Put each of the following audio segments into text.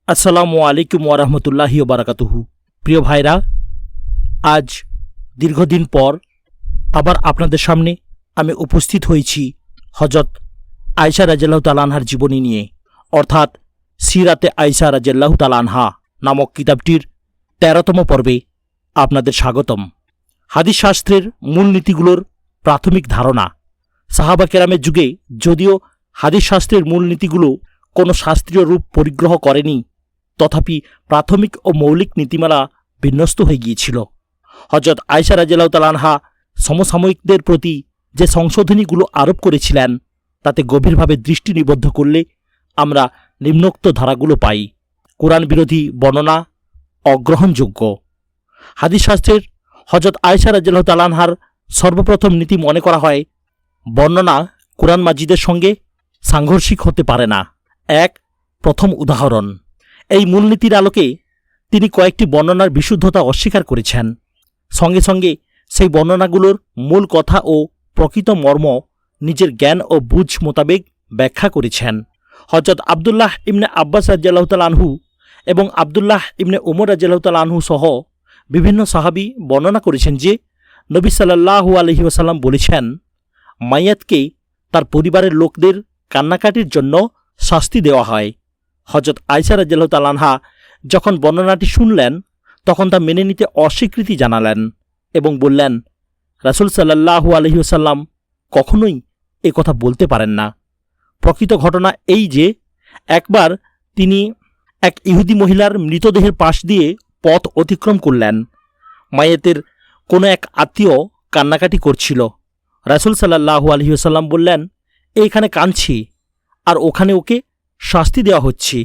আসসালামু আলাইকুম ওয়ারাহমতুল্লাহি ওবারাকাতুহু। প্রিয় ভাইরা, আজ দীর্ঘদিন পর আবার আপনাদের সামনে আমি উপস্থিত হয়েছি হজরত আয়েশা রাদিয়াল্লাহু তাআলা আনহার জীবনী নিয়ে, অর্থাৎ সিরাতে আয়েশা রাদিয়াল্লাহু তাআলা আনহা নামক কিতাবটির ১৩তম পর্বে আপনাদের স্বাগতম। হাদিস শাস্ত্রের মূলনীতিগুলোর প্রাথমিক ধারণা। সাহাবা কেরামের যুগে যদিও হাদিস শাস্ত্রের মূলনীতিগুলো কোনো শাস্ত্রীয় রূপ পরিগ্রহ করেনি, তথাপি প্রাথমিক ও মৌলিক নীতিমালা বিন্যস্ত হয়ে গিয়েছিল। হজরত আয়েশা রাদিয়াল্লাহু তাআলা আনহা সমসাময়িকদের প্রতি যে সংশোধনীগুলো আরোপ করেছিলেন, তাতে গভীরভাবে দৃষ্টি নিবদ্ধ করলে আমরা নিম্নোক্ত ধারাগুলো পাই। কোরআন বিরোধী বর্ণনা অগ্রহণযোগ্য। হাদিস শাস্ত্রের হজরত আয়েশা রাদিয়াল্লাহু তাআলা আনহার সর্বপ্রথম নীতি মনে করা হয়, বর্ণনা কোরআন মাজিদের সঙ্গে সাংঘর্ষিক হতে পারে না। প্রথম উদাহরণ। এই মূলনীতির আলোকে তিনি কয়েকটি বর্ণনার বিশুদ্ধতা অস্বীকার করেছেন। সঙ্গে সঙ্গে সেই বর্ণনাগুলোর মূল কথা ও প্রকৃত মর্ম নিজের জ্ঞান ও বুঝ মোতাবেক ব্যাখ্যা করেছেন। হজরত আবদুল্লাহ ইবনে আব্বাস রাদিয়াল্লাহু তাআলা আনহু এবং আবদুল্লাহ ইবনে উমর রাদিয়াল্লাহু তাআলা আনহু সহ বিভিন্ন সাহাবী বর্ণনা করেছেন যে নবী সাল্লাল্লাহু আলাইহি ওয়াসাল্লাম বলেছেন, মাইয়াতকে তার পরিবারের লোকদের কান্নাকাটির জন্য শাস্তি দেওয়া হয়। হজরত আয়েশা রাদিয়াল্লাহু তাআলা আনহা যখন বর্ণনাটি শুনলেন, তখন তা মেনে নিতে অস্বীকৃতি জানালেন এবং বললেন, রাসূল সাল্লাল্লাহু আলাইহি ওয়াসাল্লাম কখনোই এ কথা বলতে পারেন না। প্রকৃত ঘটনা এই যে, একবার তিনি এক ইহুদি মহিলার মৃতদেহের পাশ দিয়ে পথ অতিক্রম করলেন। মাইয়াতের কোনো এক আত্মীয় কান্নাকাটি করছিল। রাসূল সাল্লাল্লাহু আলাইহি ওয়াসাল্লাম বললেন, এইখানে কাঁদছি আর ওখানে ওকে শাস্তি দেওয়া হচ্ছে।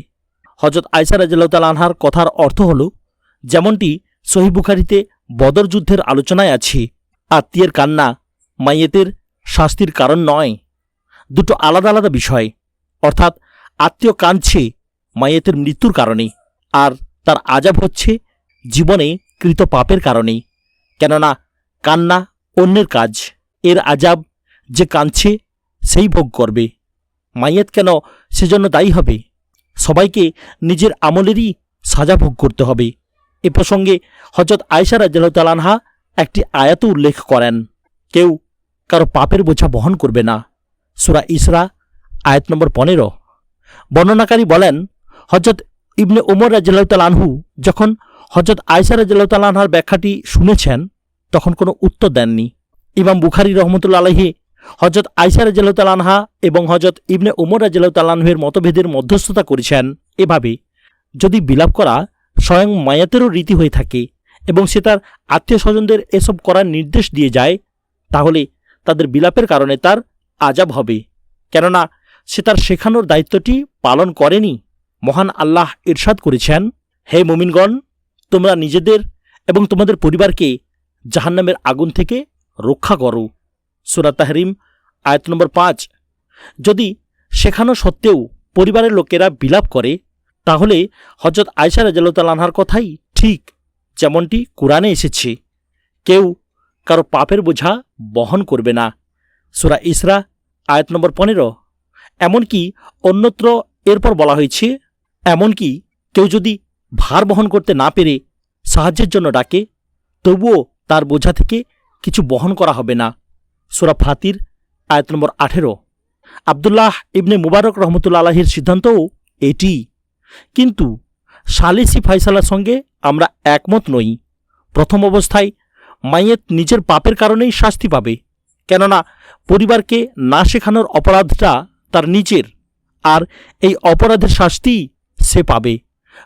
হজরত আয়েশা রাদিয়াল্লাহু তাআলা আনহার কথার অর্থ হল, যেমনটি সহিহ বুখারীতে বদর যুদ্ধের আলোচনায় আছে, আত্মীয়ের কান্না মাইয়েতের শাস্তির কারণ নয়। দুটো আলাদা আলাদা বিষয়। অর্থাৎ আত্মীয় কাঁদছে মাইয়েতের মৃত্যুর কারণে, আর তার আযাব হচ্ছে জীবনে কৃত পাপের কারণে। কেননা কান্না অন্যের কাজ, এর আযাব যে কাঁদছে সেই ভোগ করবে। মাইয়াত কেন সেজন্য দায়ী হবে? সবাইকে নিজের আমলেরই সাজা ভোগ করতে হবে। এ প্রসঙ্গে হজরত আয়েশা রাদিয়াল্লাহু তাআলা আনহা একটি আয়াত উল্লেখ করেন, কেউ কারো পাপের বোঝা বহন করবে না। সূরা ইসরা আয়াত নম্বর 15। বর্ণনাকারী বলেন, হজরত ইবনে উমর রাদিয়াল্লাহু তাআলা আনহু যখন হজরত আয়েশা রাদিয়াল্লাহু তাআলা আনহার ব্যাখ্যাটি শুনেছেন, তখন কোনো উত্তর দেননি। ইমাম বুখারী রহমতুল্লাহ আলাইহি হজরত আয়েশা রাদিয়াল্লাহু তাআলা আনহা এবং হজরত ইবনে উমর রাদিয়াল্লাহু তাআলা আনহুর মতভেদের মধ্যস্থতা করেছেন এভাবে, যদি বিলাপ করা স্বয়ং মায়াতেরও রীতি হয়ে থাকে এবং সে তার আত্মীয় স্বজনদের এসব করার নির্দেশ দিয়ে যায়, তাহলে তাদের বিলাপের কারণে তার আযাব হবে। কেননা সে তার শেখানোর দায়িত্বটি পালন করেনি। মহান আল্লাহ ইরশাদ করেছেন, হে মুমিনগণ, তোমরা নিজেদের এবং তোমাদের পরিবারকে জাহান্নামের আগুন থেকে রক্ষা করো। সূরা তাহরিম আয়াত নম্বর 5। যদি শেখানো সত্ত্বেও পরিবারের লোকেরা বিলাপ করে, তাহলে হজরত আয়েশা রাদিয়াল্লাহু তাআলা আনহার কথাই ঠিক, যেমনটি কুরআনে এসেছে, কেউ কারো পাপের বোঝা বহন করবে না। সূরা ইসরা আয়াত নম্বর 15। এমনকি অন্যত্র এরপর বলা হয়েছে, এমনকি কেউ যদি ভার বহন করতে না পেরে সাহায্যের জন্য ডাকে, তবুও তার বোঝা থেকে কিছু বহন করা হবে না। সূরা ফাতির আয়াত নম্বর 18। আবদুল্লাহ ইবনে মুবারক রহমতুল্লাহ আলাইহির সিদ্ধান্তও এটি। কিন্তু সালিসি ফায়সালার সঙ্গে আমরা একমত নই। প্রথম অবস্থায় মাইয়েত নিজের পাপের কারণেই শাস্তি পাবে, কেননা পরিবারকে না শেখানোর অপরাধটা তার নিজের, আর এই অপরাধের শাস্তি সে পাবে।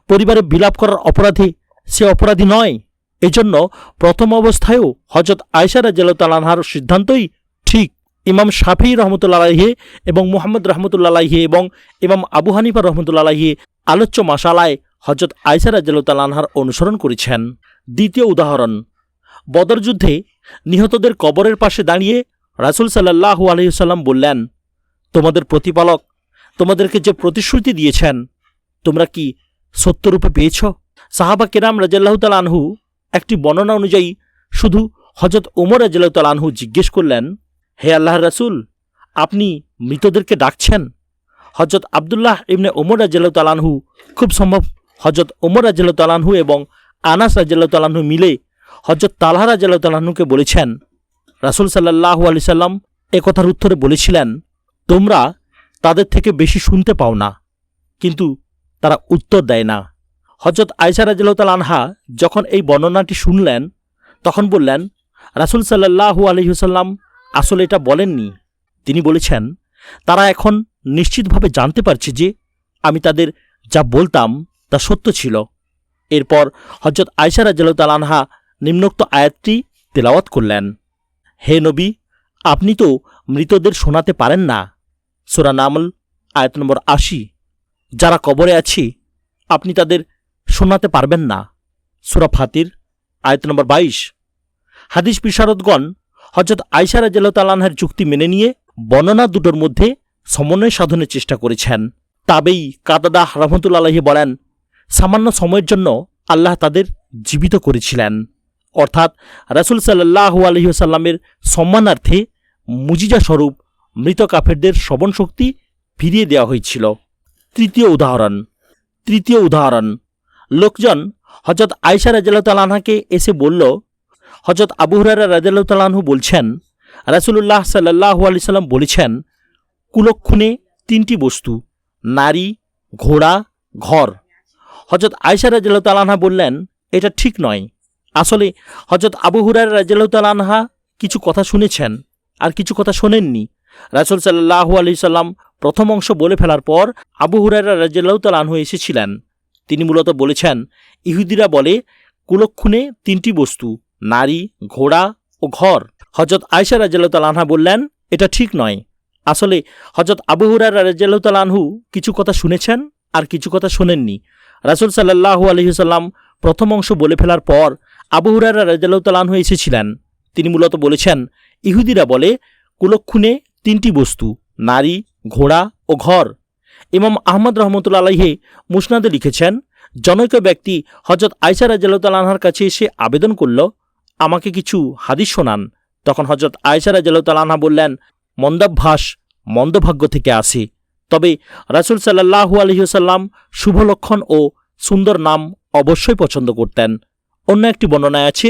পরিবারে বিলাপ করার অপরাধে সে অপরাধী নয়। এজন্য প্রথম অবস্থায়ও হজরত আয়েশা রাদিয়াল্লাহু তাআলা আনহার সিদ্ধান্তই ঠিক। ইমাম শাফিঈ রহমতুল্লাহ আলাইহি এবং মুহাম্মদ রহমতুল্লাহ আলাইহি এবং ইমাম আবু হানিফা রহমতুল্লাহ আলাইহি আলোচ্য মাসালায় হজরত আয়েশা রাদিয়াল্লাহু তাআলা আনহার অনুসরণ করেছেন। দ্বিতীয় উদাহরণ। বদর যুদ্ধে নিহতদের কবরের পাশে দাঁড়িয়ে রাসূল সাল্লাল্লাহু আলাইহি ওয়াসাল্লাম বললেন, তোমাদের প্রতিপালক তোমাদেরকে যে প্রতিশ্রুতি দিয়েছেন, তোমরা কি সত্যরূপে পেয়েছ? সাহাবা কেরাম রাদিয়াল্লাহু তাআলা আনহু একটি বর্ণনা অনুযায়ী শুধু হজরত উমর রাদিয়াল্লাহু তাআলা আনহু জিজ্ঞেস করলেন, হে আল্লাহর রাসূল, আপনি মৃতদেরকে ডাকছেন? হজরত আবদুল্লাহ ইবনে উমর রাদিয়াল্লাহু তাআলা আনহু খুব সম্ভব হজরত ওমর রাদিয়াল্লাহু তাআলা আনহু এবং আনাস রাদিয়াল্লাহু তাআলা আনহু মিলে হজরত তালহা রাদিয়াল্লাহু তাআলা আনহুকে বলেছেন, রাসূল সাল্লাল্লাহু আলাইহি সাল্লাম এ কথার উত্তরে বলেছিলেন, তোমরা তাদের থেকে বেশি শুনতে পাও না, কিন্তু তারা উত্তর দেয় না। হজরত আয়েশা রাদিয়াল্লাহু তাআলা আনহা যখন এই বর্ণনাটি শুনলেন তখন বললেন, রাসূল সাল্লাল্লাহু আলাইহি ওয়াসাল্লাম আসলে এটা বলেননি। তিনি বলেছেন, তারা এখন নিশ্চিতভাবে জানতে পারছে যে আমি তাদের যা বলতাম তা সত্য ছিল। এরপর হজরত আয়েশা রাদিয়াল্লাহু তাআলা আনহা নিম্নোক্ত আয়াতটি তেলাওয়াত করলেন, হে নবী, আপনি তো মৃতদের শোনাতে পারেন না। সূরা নামল আয়াত নম্বর ৮০। যারা কবরে আছে আপনি তাদের শোনাতে পারবেন না। সূরা ফাতির আয়াত নম্বর ২২। হাদিস বিশারদগণ হজরত আয়েশা রাদিয়াল্লাহু তাআলা আনহার যুক্তি মেনে নিয়ে বর্ণনা দুটোর মধ্যে সমন্বয় সাধনের চেষ্টা করেছেন। তাবেই কাতাদাহ রাহমাতুল্লাহি আলাইহি বলেন, সামান্য সময়ের জন্য আল্লাহ তাদের জীবিত করেছিলেন, অর্থাৎ রাসূল সাল্লাল্লাহু আলাইহি ওয়াসাল্লামের সম্মানার্থে মুজিজা স্বরূপ মৃত কাফেরদের শ্রবণ শক্তি ফিরিয়ে দেওয়া হয়েছিল। তৃতীয় উদাহরণ, লোকজন হজরত আয়েশা রাদিয়াল্লাহু তাআলা আনহাকে এসে বলল, হজরত আবু হুরায়রা রাদিয়াল্লাহু তাআলা আনহু বলছেন, রাসূলুল্লাহ সাল্লাল্লাহু আলাইহি সাল্লাম বলেছেন, কুলক্ষণে তিনটি বস্তু, নারী, ঘোড়া, ঘর। হজরত আয়েশা রাদিয়াল্লাহু তাআলা আনহা বললেন, এটা ঠিক নয়। আসলে হজরত আবু হুরায়রা রাদিয়াল্লাহু তাআলা আনহা কিছু কথা শুনেছেন আর কিছু কথা শোনেননি। রাসূল সাল্লাল্লাহু আলাইহি সাল্লাম প্রথম অংশ বলে ফেলার পর আবু হুরায়রা রাদিয়াল্লাহু তাআলা আনহু এসেছিলেন। তিনি মূলত বলেছেন, ইহুদিরা বলে কুলক্ষণে তিনটি বস্তু, নারী, ঘোড়া ও ঘর। হজরত আয়েশা রাদিয়াল্লাহু তাআলা আনহা বললেন, এটা ঠিক নয়। আসলে হজরত আবু হুরায়রা রাদিয়াল্লাহু তাআলা আনহু কিছু কথা শুনেছেন আর কিছু কথা শোনেননি। রাসূল সাল্লাল্লাহু আলাইহি সাল্লাম প্রথম অংশ বলে ফেলার পর আবু হুরায়রা রাদিয়াল্লাহু তাআলা আনহু এসেছিলেন। তিনি মূলত বলেছেন, ইহুদিরা বলে কুলক্ষণে তিনটি বস্তু, নারী, ঘোড়া ও ঘর। ইমাম আহমদ রহমতুল্লাহ আলাইহি মুসনাদে লিখেছেন, জনৈক ব্যক্তি হজরত আয়েশা রাদিয়াল্লাহু তাআলা আনহার কাছে এসে আবেদন করল, আমাকে কিছু হাদিস শোনান। তখন হজরত আয়েশা রাদিয়াল্লাহু তাআলা আনহা বললেন, মন্দাভ্যাস মন্দভাগ্য থেকে আসে, তবে রাসূল সাল্লাল্লাহু আলাইহি ওয়াসাল্লাম শুভ লক্ষণ ও সুন্দর নাম অবশ্যই পছন্দ করতেন। অন্য একটি বর্ণনায় আছে,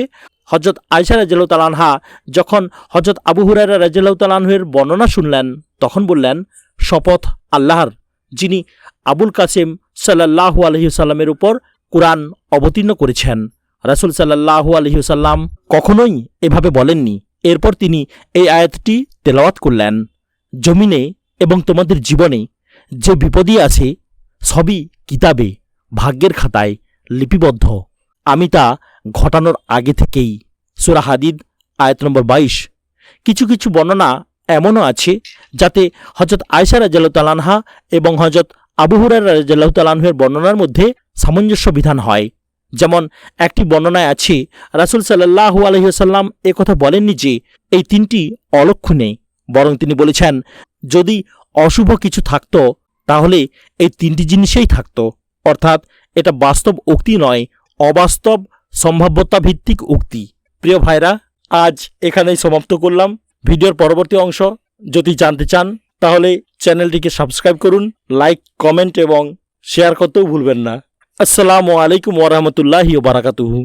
হজরত আয়েশা রাদিয়াল্লাহু তাআলা আনহা যখন হজরত আবু হুরায়রা রাদিয়াল্লাহু তাআলা আনহুর বর্ণনা শুনলেন তখন বললেন, শপথ আল্লাহর, যিনি আবুল কাসেম সাল্লাল্লাহু আলাইহি ওয়াসাল্লামের উপর কুরআন অবতীর্ণ করেছেন। রাসূল সাল্লাল্লাহু আলাইহি ওয়াসাল্লাম কখনোই এভাবে বলেননি। এরপর তিনি এই আয়াতটি তেলাওয়াত করলেন, জমিনে এবং তোমাদের জীবনে যে বিপদই আছে সবই কিতাবে, ভাগ্যের খাতায় লিপিবদ্ধ, আমি তা ঘটানোর আগে থেকেই। সূরা হাদিদ আয়াত নম্বর ২২। কিছু কিছু বর্ণনা এমনও আছে যাতে হজরত আয়েশা রাদিয়াল্লাহু তাআলা আনহা এবং হজরত আবু হুরায়রা রাদিয়াল্লাহু তাআলা আনহুর বর্ণনার মধ্যে সামঞ্জস্য বিধান হয়। যেমন একটি বর্ণনায় আছে, রাসূল সাল্লাল্লাহু আলাইহি ওয়াসাল্লাম একথা বলেননি যে এই তিনটি অলক্ষণে, বরং তিনি বলেছেন, যদি অশুভ কিছু থাকত তাহলে এই তিনটি জিনিসেই থাকত। অর্থাৎ এটা বাস্তব উক্তি নয়, অবাস্তব সম্ভাব্যতা ভিত্তিক উক্তি। প্রিয় ভাইরা, আজ এখানেই সমাপ্ত করলাম। ভিডিওর পরবর্তী অংশ যদি জানতে চান তাহলে চ্যানেলটিকে সাবস্ক্রাইব করুন, লাইক, কমেন্ট এবং শেয়ার করতেও ভুলবেন না। আসসালামু আলাইকুম ওয়া রাহমাতুল্লাহি ওয়া বারাকাতুহু।